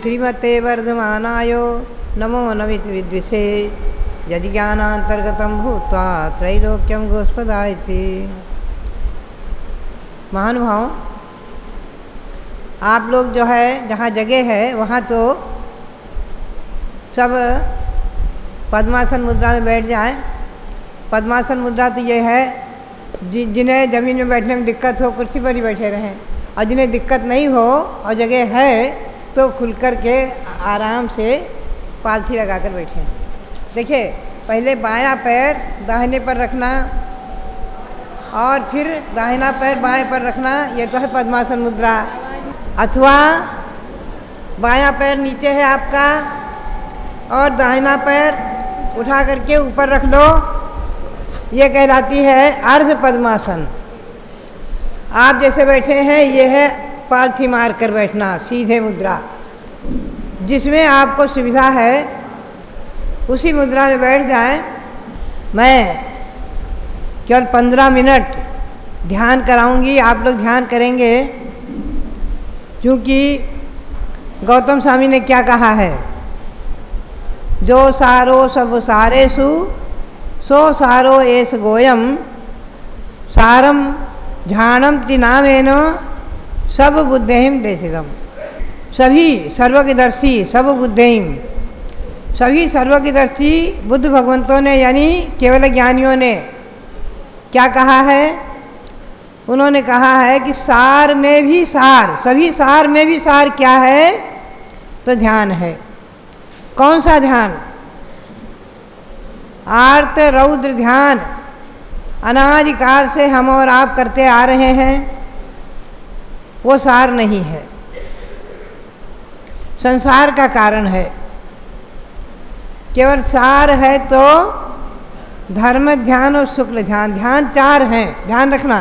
श्रीमते वर्धमानाय नमो नमित विद्विषे यज्ञानांतर्गतम भूत्वा त्रैलोक्यम गोस्पदायति। महानुभाव, आप लोग जो है जहाँ जगह है वहाँ तो सब पद्मासन मुद्रा में बैठ जाएं। पद्मासन मुद्रा तो ये है जिन्हें ज़मीन में बैठने में दिक्कत हो कुर्सी पर ही बैठे रहें, और जिन्हें दिक्कत नहीं हो और जगह है तो खुल कर के आराम से पालथी लगा कर बैठें। देखिए, पहले बायां पैर दाहिने पर रखना और फिर दाहिना पैर बाएं पर रखना, ये तो है पद्मासन मुद्रा। अथवा बायां पैर नीचे है आपका और दाहिना पैर उठा करके ऊपर रख लो, ये कहलाती है अर्ध पद्मासन। आप जैसे बैठे हैं ये है पालथी मार कर बैठना, सीधे मुद्रा। जिसमें आपको सुविधा है उसी मुद्रा में बैठ जाएं। मैं केवल 15 मिनट ध्यान कराऊंगी, आप लोग ध्यान करेंगे, क्योंकि गौतम स्वामी ने क्या कहा है, जो सारो सब सारेषु सो सारो एस गोयम सारम ध्यानम त्रिनामेन सब बुद्धिम देशितम। सभी सर्वज्ञदर्शी सब बुद्धिम, सभी सर्वज्ञदर्शी बुद्ध भगवंतों ने यानी केवल ज्ञानियों ने क्या कहा है, उन्होंने कहा है कि सार में भी सार, सभी सार में भी सार क्या है, तो ध्यान है। कौन सा ध्यान? आर्त रौद्र ध्यान अनादिकाल से हम और आप करते आ रहे हैं, वो सार नहीं है, संसार का कारण है। केवल सार है तो धर्म ध्यान और शुक्ल ध्यान, ध्यान 4 हैं, ध्यान रखना।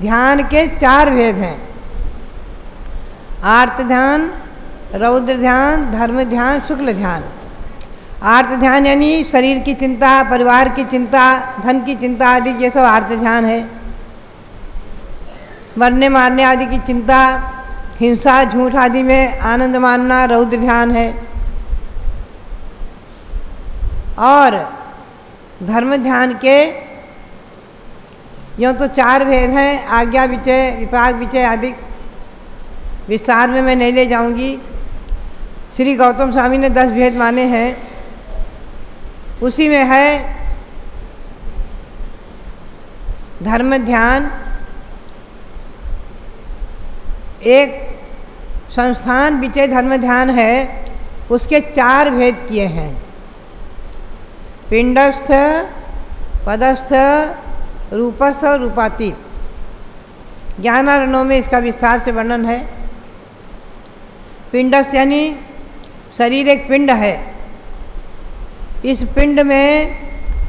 ध्यान के 4 भेद हैं, आर्त ध्यान, रौद्र ध्यान, धर्म ध्यान, शुक्ल ध्यान। आर्त ध्यान यानी शरीर की चिंता, परिवार की चिंता, धन की चिंता आदि, ये सब आर्त ध्यान है। मरने मारने आदि की चिंता, हिंसा झूठ आदि में आनंद मानना रौद्र ध्यान है। और धर्म ध्यान के यूँ तो 4 भेद हैं, आज्ञा विचय, विपाक विचय आदि, विस्तार में मैं नहीं ले जाऊंगी। श्री गौतम स्वामी ने 10 भेद माने हैं, उसी में है धर्म ध्यान। एक संस्थान विचय धर्म ध्यान है, उसके 4 भेद किए हैं, पिंडस्थ, पदस्थ, रूपस्थ और रूपातीत। ज्ञानारणों में इसका विस्तार से वर्णन है। पिंडस्थ यानी शरीर एक पिंड है, इस पिंड में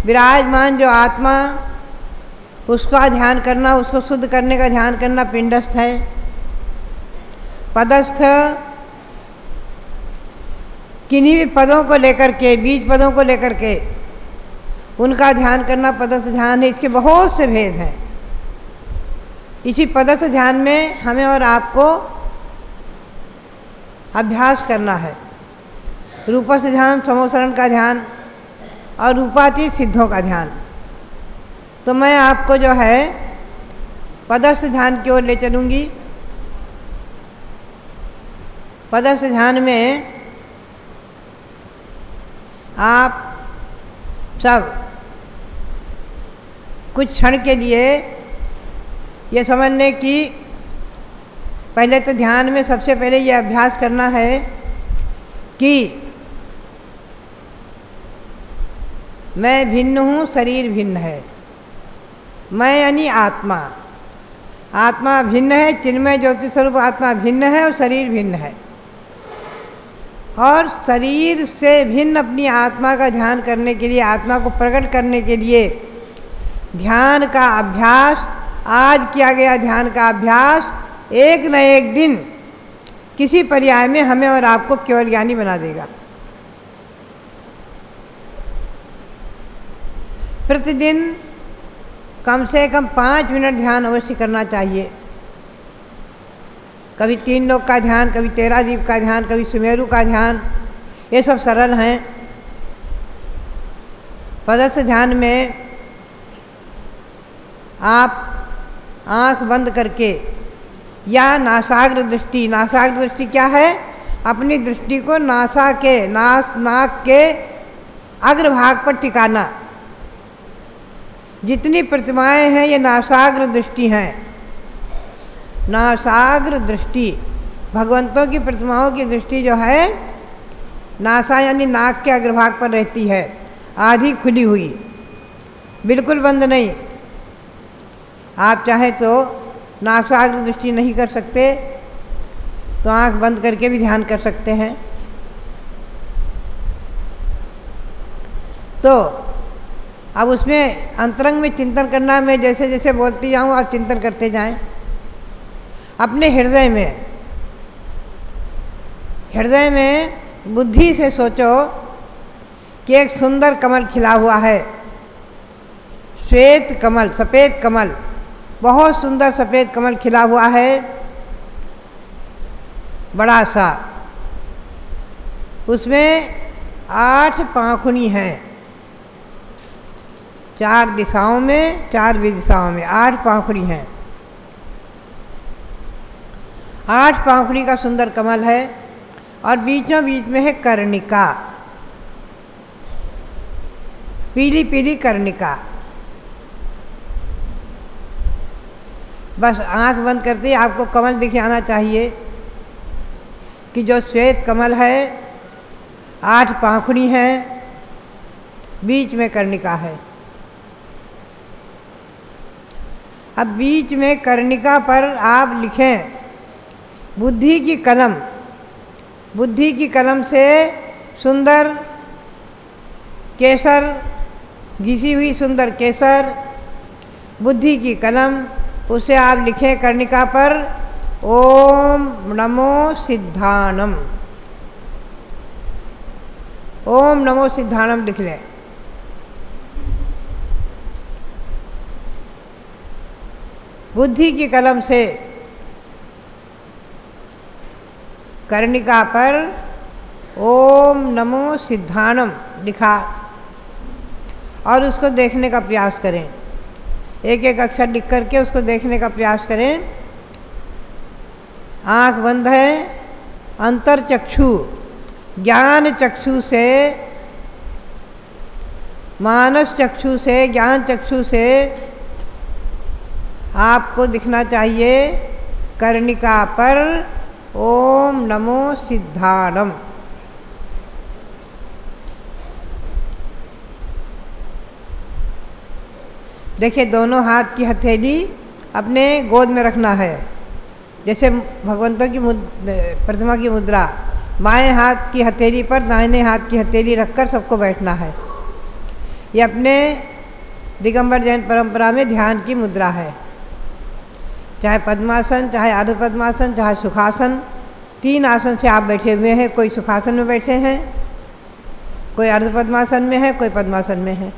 विराजमान जो आत्मा, उसका ध्यान करना, उसको शुद्ध करने का ध्यान करना पिंडस्थ है। पदस्थ किन्हीं भी पदों को लेकर के, बीज पदों को लेकर के उनका ध्यान करना पदस्थ ध्यान है। इसके बहुत से भेद हैं। इसी पदस्थ ध्यान में हमें और आपको अभ्यास करना है। रूपस्थ ध्यान समोसरण का ध्यान और रूपातीत सिद्धों का ध्यान। तो मैं आपको जो है पदस्थ ध्यान की ओर ले चलूँगी। पदस्थ ध्यान में आप सब कुछ क्षण के लिए ये समझ लें कि पहले तो ध्यान में सबसे पहले ये अभ्यास करना है कि मैं भिन्न हूँ, शरीर भिन्न है। मैं यानी आत्मा, आत्मा भिन्न है, चिन्मय ज्योति स्वरूप आत्मा भिन्न है और शरीर भिन्न है। और शरीर से भिन्न अपनी आत्मा का ध्यान करने के लिए, आत्मा को प्रकट करने के लिए ध्यान का अभ्यास, आज किया गया ध्यान का अभ्यास एक न एक दिन किसी पर्याय में हमें और आपको केवल ज्ञानी बना देगा। प्रतिदिन कम से कम 5 मिनट ध्यान अवश्य करना चाहिए। कभी 3 लोक का ध्यान, कभी 13 दीप का ध्यान, कभी सुमेरु का ध्यान, ये सब सरल हैं। पदस्थ ध्यान में आप आँख बंद करके या नासाग्र दृष्टि, नासाग्र दृष्टि क्या है? अपनी दृष्टि को नाक के अग्रभाग पर टिकाना। जितनी प्रतिमाएं हैं ये नासाग्र दृष्टि हैं। नासाग्र दृष्टि, भगवंतों की प्रतिमाओं की दृष्टि जो है नासा यानी नाक के अग्रभाग पर रहती है, आधी खुली हुई, बिल्कुल बंद नहीं। आप चाहे तो नासाग्र दृष्टि नहीं कर सकते तो आंख बंद करके भी ध्यान कर सकते हैं। तो अब उसमें अंतरंग में चिंतन करना, मैं जैसे जैसे बोलती जाऊँ आप चिंतन करते जाएं। अपने हृदय में बुद्धि से सोचो कि एक सुंदर कमल खिला हुआ है, श्वेत कमल, सफ़ेद कमल, बहुत सुंदर सफ़ेद कमल खिला हुआ है, बड़ा सा। उसमें 8 पाँखुड़ी हैं, 4 दिशाओं में, 4 दिशाओं में 8 पाँखुड़ी हैं। 8 पाँखुड़ी का सुंदर कमल है और बीचों बीच में है कर्णिका, पीली पीली कर्णिका। बस आंख बंद करते ही आपको कमल दिख जाना चाहिए कि जो श्वेत कमल है, 8 पाँखुड़ी हैं, बीच में कर्णिका है। अब बीच में कर्णिका पर आप लिखें बुद्धि की कलम, बुद्धि की कलम से सुंदर केसर, घिसी हुई सुंदर केसर, बुद्धि की कलम, उसे आप लिखें कर्णिका पर ओम नमो सिद्धानम, ओम नमो सिद्धानम लिख लें। बुद्धि की कलम से कर्णिका पर ओम नमो सिद्धानम लिखा और उसको देखने का प्रयास करें। एक एक अक्षर लिख करके उसको देखने का प्रयास करें। आँख बंद है, अंतर चक्षु, ज्ञान चक्षु से, मानस चक्षु से, ज्ञान चक्षु से आपको दिखना चाहिए कर्णिका पर ओम नमो सिद्धानम। देखिए दोनों हाथ की हथेली अपने गोद में रखना है, जैसे भगवंतों की प्रतिमा की मुद्रा। बाएं हाथ की हथेली पर दाहिने हाथ की हथेली रखकर सबको बैठना है। ये अपने दिगंबर जैन परंपरा में ध्यान की मुद्रा है। चाहे पद्मासन, चाहे अर्ध पद्मासन, चाहे सुखासन, 3 आसन से आप बैठे हुए हैं। कोई सुखासन में बैठे हैं, कोई अर्ध पद्मासन में है, कोई पद्मासन में है।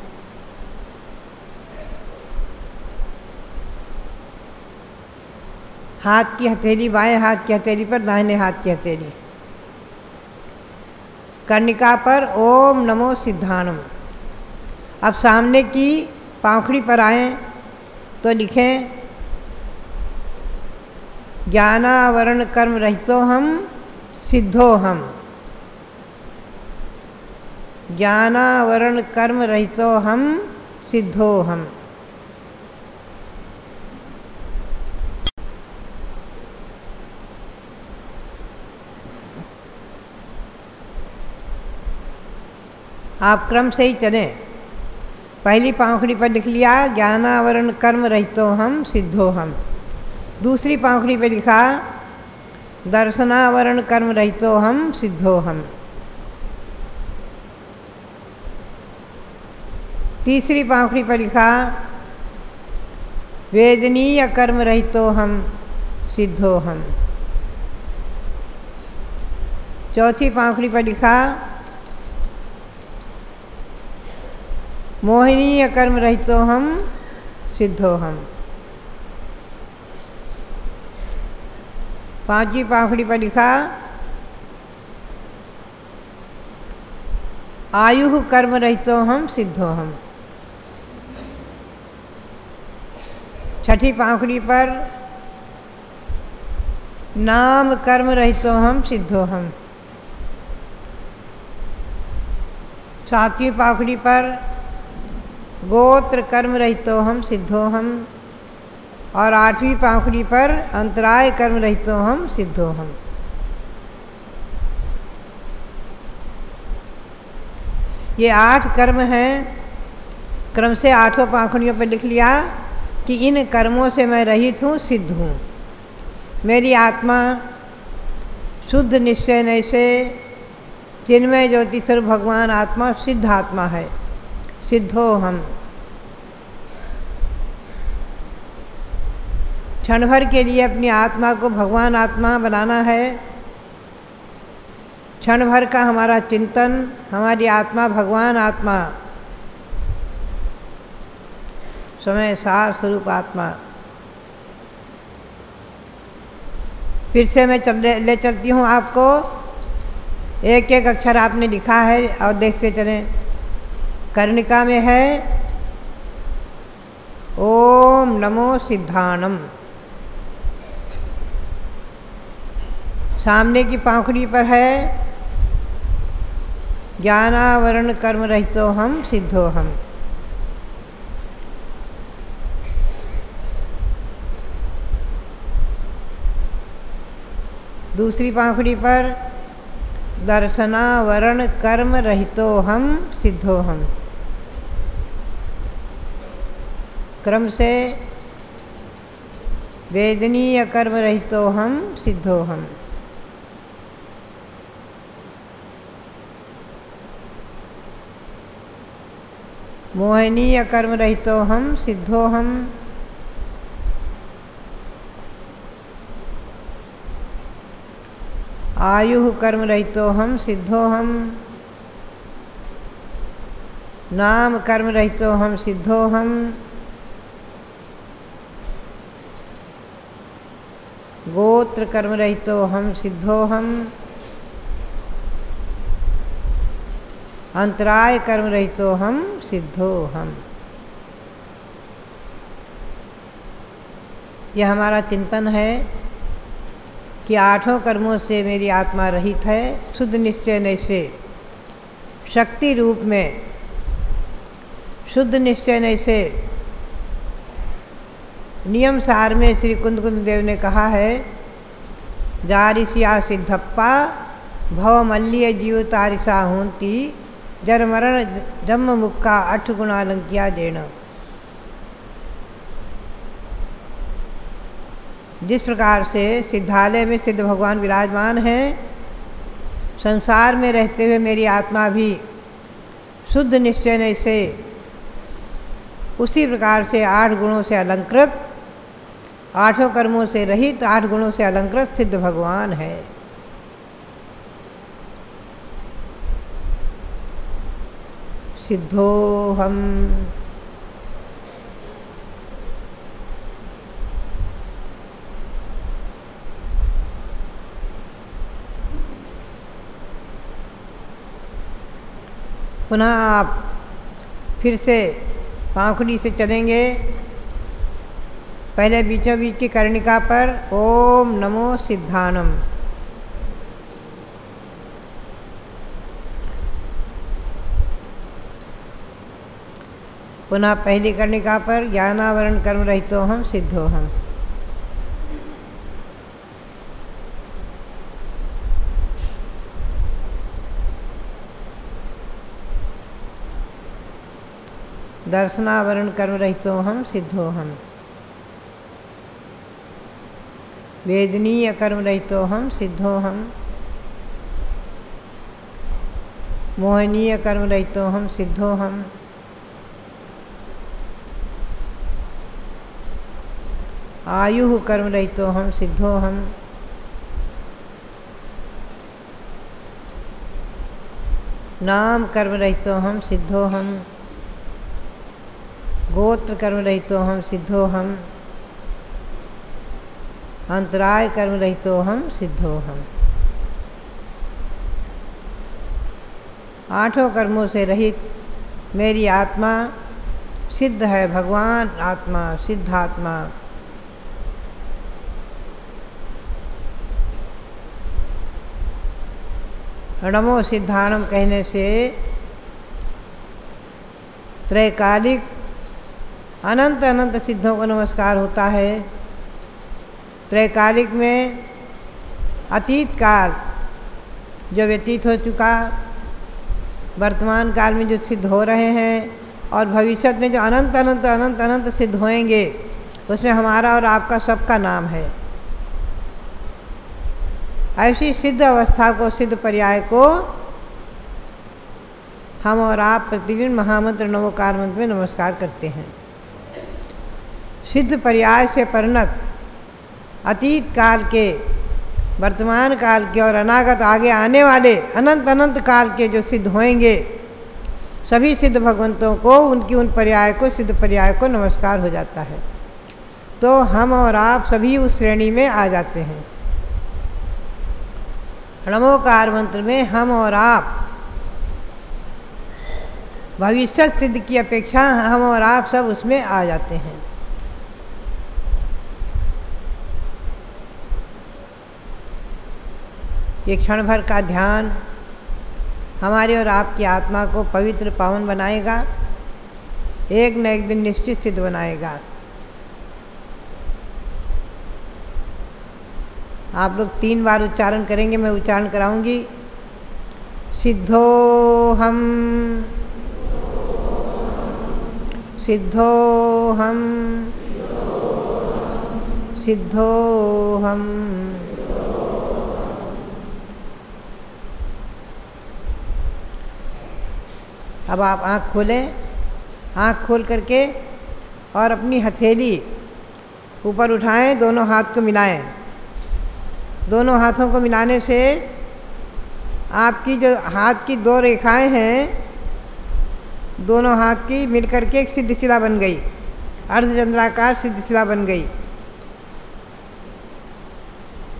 हाथ की हथेली बाएं हाथ की हथेली पर दाहिने हाथ की हथेली, कर्णिका पर ओम नमो सिद्धानम। अब सामने की पाँखुड़ी पर आएं तो लिखें ज्ञानावरण कर्म रहितो हम सिद्धो हम, ज्ञानावरण कर्म रहितो हम सिद्धो हम। आप क्रम से ही चलें। पहली पाँखुड़ी पर लिख लिया ज्ञानावरण कर्म रहितो हम सिद्धो हम। दूसरी पाँखुड़ी पर लिखा दर्शनावरण कर्म रहितो हम सिद्धो हम। तीसरी पाँखुड़ी पर लिखा वेदनीय कर्म रहितो हम सिद्धो हम। चौथी पाँखुड़ी पर लिखा मोहिनीय कर्म रहितो हम सिद्धो हम। 5वीं पाखड़ी पर लिखा आयु कर्म रहितो हम सिद्धो हम। 6ठी पाखड़ी पर नाम कर्म रहितो हम सिद्धो हम। 7वीं पाखड़ी पर गोत्र कर्म रहितो हम सिद्धो हम। और 8वीं पाखड़ी पर अंतराय कर्म रहितो हम सिद्धो हम। ये 8 कर्म हैं। क्रम से 8 पाखड़ियों पर लिख लिया कि इन कर्मों से मैं रहित हूँ, सिद्ध हूँ। मेरी आत्मा शुद्ध निश्चय से चिन्मय ज्योति स्वरूप भगवान आत्मा सिद्ध आत्मा है, सिद्धो हम। क्षण भर के लिए अपनी आत्मा को भगवान आत्मा बनाना है। क्षण भर का हमारा चिंतन, हमारी आत्मा भगवान आत्मा, समय सार स्वरूप आत्मा। फिर से मैं ले चलती हूँ आपको। एक एक अक्षर आपने लिखा है और देखते चलें। कर्णिका में है ओम नमो सिद्धानम। सामने की पाखड़ी पर है ज्ञानावरण कर्म रहितो हम सिद्धो हम। दूसरी पाखड़ी पर दर्शनावरण कर्म रहितो हम सिद्धो हम। क्रम से वेदनीय कर्म रहितो हम सिद्धो हम। मोहनीय कर्म रहितो हम सिद्धो हम। आयु कर्म रहितो हम सिद्धो हम। नाम कर्म रहितो हम सिद्धो हम। गोत्र कर्म रहितो हम सिद्धो हम। अंतराय कर्म रहितो हम सिद्धो हम। यह हमारा चिंतन है कि 8 कर्मों से मेरी आत्मा रहित है, शुद्ध निश्चय से शक्ति रूप में, शुद्ध निश्चय से। नियम सार में श्री कुंद देव ने कहा है जारिसिया सिद्धप्पा भव मल्लिय जीव तारिसा होंती जर मरण जन्म मुक्का 8 गुणालंकिया जेण। जिस प्रकार से सिद्धालय में सिद्ध भगवान विराजमान हैं, संसार में रहते हुए मेरी आत्मा भी शुद्ध निश्चय से उसी प्रकार से 8 गुणों से अलंकृत, 8 कर्मों से रहित, 8 गुणों से अलंकृत सिद्ध भगवान है। सिद्धो हम। पुनः आप फिर से पाखड़ी से चलेंगे। पहले बीचों बीच की कर्णिका पर ओम नमो सिद्धानम। पुनः पहली कर्णिका पर ज्ञानावरण कर्म रहितो हम सिद्धो हम। दर्शनावरण कर्म रहितो हम सिद्धो हम। वेदनीय कर्म रहितो हम सिद्धो हम। मोहनीय कर्म रहितो हम सिद्धो हम। आयु कर्म रहितो हम सिद्धो हम। नाम कर्म रहितो हम सिद्धो हम। गोत्र कर्म रहितो हम सिद्धो हम। अंतराय कर्म रहितो हम सिद्धो हम। आठों कर्मों से रहित मेरी आत्मा सिद्ध है, भगवान आत्मा, सिद्ध आत्मा। नमो सिद्धाणम कहने से त्रैकालिक अनंत अनंत सिद्धों को नमस्कार होता है। त्रैकालिक में अतीत काल जो व्यतीत हो चुका, वर्तमान काल में जो सिद्ध हो रहे हैं और भविष्य में जो अनंत अनंत अनंत अनंत सिद्ध होंगे, उसमें हमारा और आपका सबका नाम है। ऐसी सिद्ध अवस्था को, सिद्ध पर्याय को हम और आप प्रतिदिन महामंत्र नमोकार मंत्र में नमस्कार करते हैं। सिद्ध पर्याय से परिणत अतीत काल के, वर्तमान काल के और अनागत आगे आने वाले अनंत अनंत काल के जो सिद्ध होंगे, सभी सिद्ध भगवंतों को, उनकी उन पर्याय को, सिद्ध पर्याय को नमस्कार हो जाता है। तो हम और आप सभी उस श्रेणी में आ जाते हैं। नमोकार मंत्र में हम और आप भविष्य सिद्ध की अपेक्षा हम और आप सब उसमें आ जाते हैं। ये क्षण भर का ध्यान हमारे और आपकी आत्मा को पवित्र पावन बनाएगा, एक न एक दिन निश्चित सिद्ध बनाएगा। आप लोग 3 बार उच्चारण करेंगे, मैं उच्चारण कराऊंगी। सिद्धो हम, सिद्धो हम, सिद्धो हम। अब आप आँख खोलें, आँख खोल करके और अपनी हथेली ऊपर उठाएं, दोनों हाथ को मिलाएं। दोनों हाथों को मिलाने से आपकी जो हाथ की 2 रेखाएं हैं, दोनों हाथ की मिलकर के एक सिद्ध शिला बन गई, अर्धचंद्राकार सिद्ध शिला बन गई,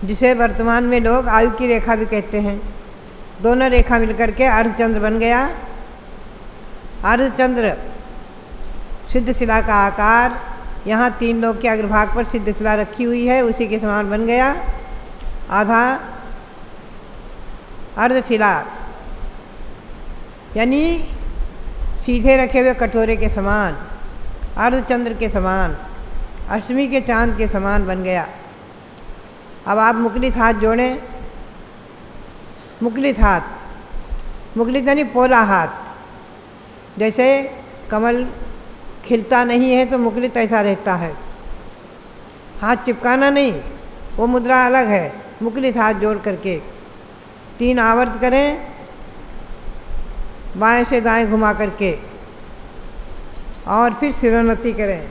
जिसे वर्तमान में लोग आयु की रेखा भी कहते हैं। दोनों रेखा मिलकर के अर्धचंद्र बन गया। अर्धचंद्र सिद्ध शिला का आकार, यहाँ 3 लोग के अग्रभाग पर सिद्ध शिला रखी हुई है, उसी के समान बन गया। आधा अर्धशिला यानी सीधे रखे हुए कटोरे के समान, अर्धचंद्र के समान, अष्टमी के चांद के समान बन गया। अब आप मुकलित हाथ जोड़ें। मुकलित हाथ, मुकलित यानी पोला हाथ। जैसे कमल खिलता नहीं है तो मुकलित ऐसा रहता है, हाथ चिपकाना नहीं, वो मुद्रा अलग है। मुकलित हाथ जोड़ करके 3 आवर्त करें, बाएं से दाएं घुमा करके, और फिर सिरोन्नति करें।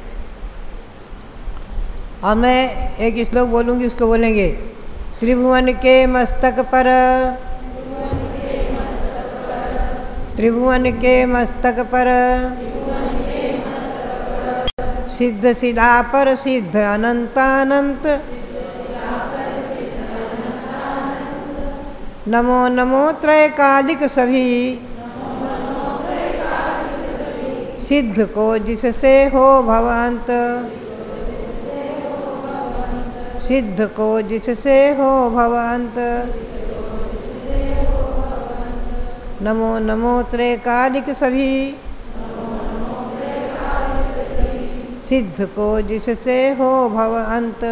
और मैं एक श्लोक बोलूँगी, उसको बोलेंगे। त्रिभुवन के मस्तक पर, त्रिभुवन के मस्तक पर, सिद्ध शिला पर सिद्ध अनंतानंत, नमो नमो त्रैकालिक सभी, सिद्ध को जिससे हो भवंत, सिद्ध को जिससे हो भवंत। नमो नमो त्रैकालिक सभी, सिद्ध को जिससे हो भवंत।